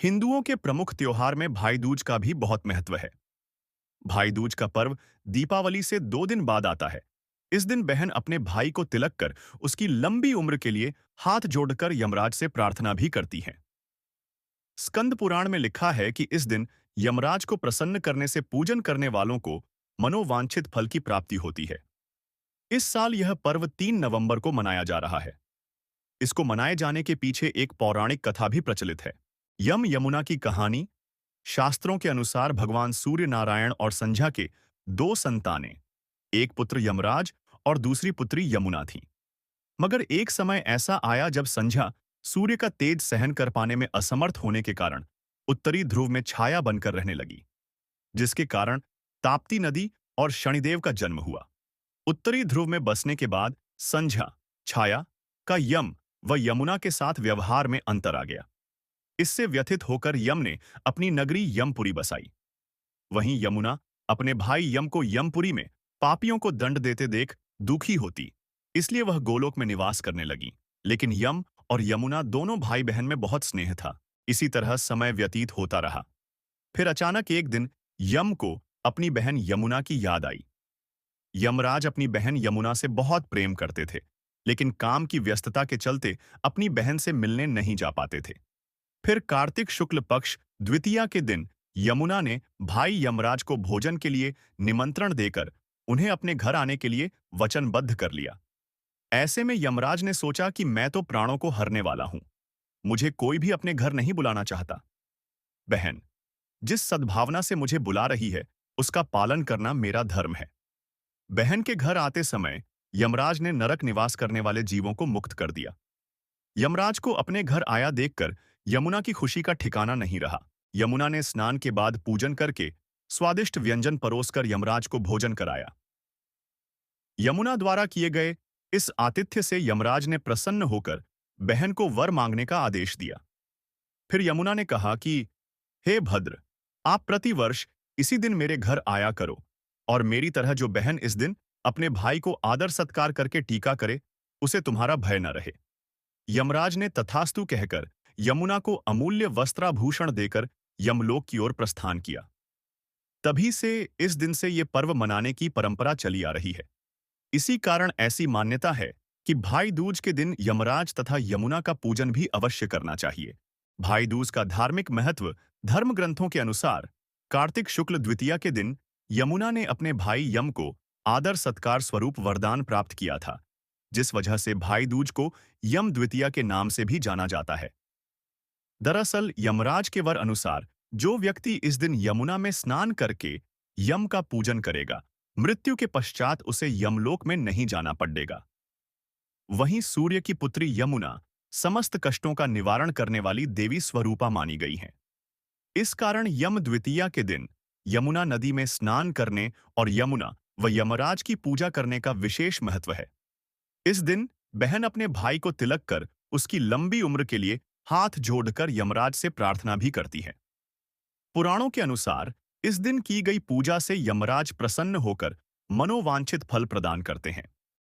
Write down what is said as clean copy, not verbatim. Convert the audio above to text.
हिंदुओं के प्रमुख त्योहार में भाई दूज का भी बहुत महत्व है। भाई दूज का पर्व दीपावली से 2 दिन बाद आता है। इस दिन बहन अपने भाई को तिलक कर उसकी लंबी उम्र के लिए हाथ जोड़कर यमराज से प्रार्थना भी करती हैं। स्कंद पुराण में लिखा है कि इस दिन यमराज को प्रसन्न करने से पूजन करने वालों को मनोवांछित फल की प्राप्ति होती है। इस साल यह पर्व 3 नवंबर को मनाया जा रहा है। इसको मनाए जाने के पीछे एक पौराणिक कथा भी प्रचलित है। यम यमुना की कहानी। शास्त्रों के अनुसार भगवान सूर्य नारायण और संध्या के 2 संतानें, एक पुत्र यमराज और दूसरी पुत्री यमुना थीं। मगर एक समय ऐसा आया जब संध्या सूर्य का तेज सहन कर पाने में असमर्थ होने के कारण उत्तरी ध्रुव में छाया बनकर रहने लगी, जिसके कारण ताप्ती नदी और शनिदेव का जन्म हुआ। उत्तरी ध्रुव में बसने के बाद संध्या, छाया का यम व यमुना के साथ व्यवहार में अंतर आ गया। इससे व्यथित होकर यम ने अपनी नगरी यमपुरी बसाई। वहीं यमुना अपने भाई यम को यमपुरी में पापियों को दंड देते देख दुखी होती, इसलिए वह गोलोक में निवास करने लगी। लेकिन यम और यमुना दोनों भाई बहन में बहुत स्नेह था। इसी तरह समय व्यतीत होता रहा। फिर अचानक एक दिन यम को अपनी बहन यमुना की याद आई। यमराज अपनी बहन यमुना से बहुत प्रेम करते थे, लेकिन काम की व्यस्तता के चलते अपनी बहन से मिलने नहीं जा पाते थे। फिर कार्तिक शुक्ल पक्ष द्वितीया के दिन यमुना ने भाई यमराज को भोजन के लिए निमंत्रण देकर उन्हें अपने घर आने के लिए वचनबद्ध कर लिया। ऐसे में यमराज ने सोचा कि मैं तो प्राणों को हरने वाला हूं, मुझे कोई भी अपने घर नहीं बुलाना चाहता। बहन जिस सद्भावना से मुझे बुला रही है उसका पालन करना मेरा धर्म है। बहन के घर आते समय यमराज ने नरक निवास करने वाले जीवों को मुक्त कर दिया। यमराज को अपने घर आया देखकर यमुना की खुशी का ठिकाना नहीं रहा। यमुना ने स्नान के बाद पूजन करके स्वादिष्ट व्यंजन परोसकर यमराज को भोजन कराया। यमुना द्वारा किए गए इस आतिथ्य से यमराज ने प्रसन्न होकर बहन को वर मांगने का आदेश दिया। फिर यमुना ने कहा कि हे भद्र, आप प्रतिवर्ष इसी दिन मेरे घर आया करो और मेरी तरह जो बहन इस दिन अपने भाई को आदर सत्कार करके टीका करे, उसे तुम्हारा भय न रहे। यमराज ने तथास्तु कहकर यमुना को अमूल्य वस्त्राभूषण देकर यमलोक की ओर प्रस्थान किया। तभी से इस दिन से ये पर्व मनाने की परंपरा चली आ रही है। इसी कारण ऐसी मान्यता है कि भाई दूज के दिन यमराज तथा यमुना का पूजन भी अवश्य करना चाहिए। भाई दूज का धार्मिक महत्व धर्म ग्रंथों के अनुसार कार्तिक शुक्ल द्वितीया के दिन यमुना ने अपने भाई यम को आदर सत्कार स्वरूप वरदान प्राप्त किया था, जिस वजह से भाई दूज को यम द्वितीया के नाम से भी जाना जाता है। दरअसल यमराज के वर अनुसार जो व्यक्ति इस दिन यमुना में स्नान करके यम का पूजन करेगा, मृत्यु के पश्चात उसे यमलोक में नहीं जाना पड़ेगा। वहीं सूर्य की पुत्री यमुना समस्त कष्टों का निवारण करने वाली देवी स्वरूपा मानी गई हैं। इस कारण यम द्वितीया के दिन यमुना नदी में स्नान करने और यमुना व यमराज की पूजा करने का विशेष महत्व है। इस दिन बहन अपने भाई को तिलक कर उसकी लंबी उम्र के लिए हाथ जोड़कर यमराज से प्रार्थना भी करती है। पुराणों के अनुसार इस दिन की गई पूजा से यमराज प्रसन्न होकर मनोवांछित फल प्रदान करते हैं।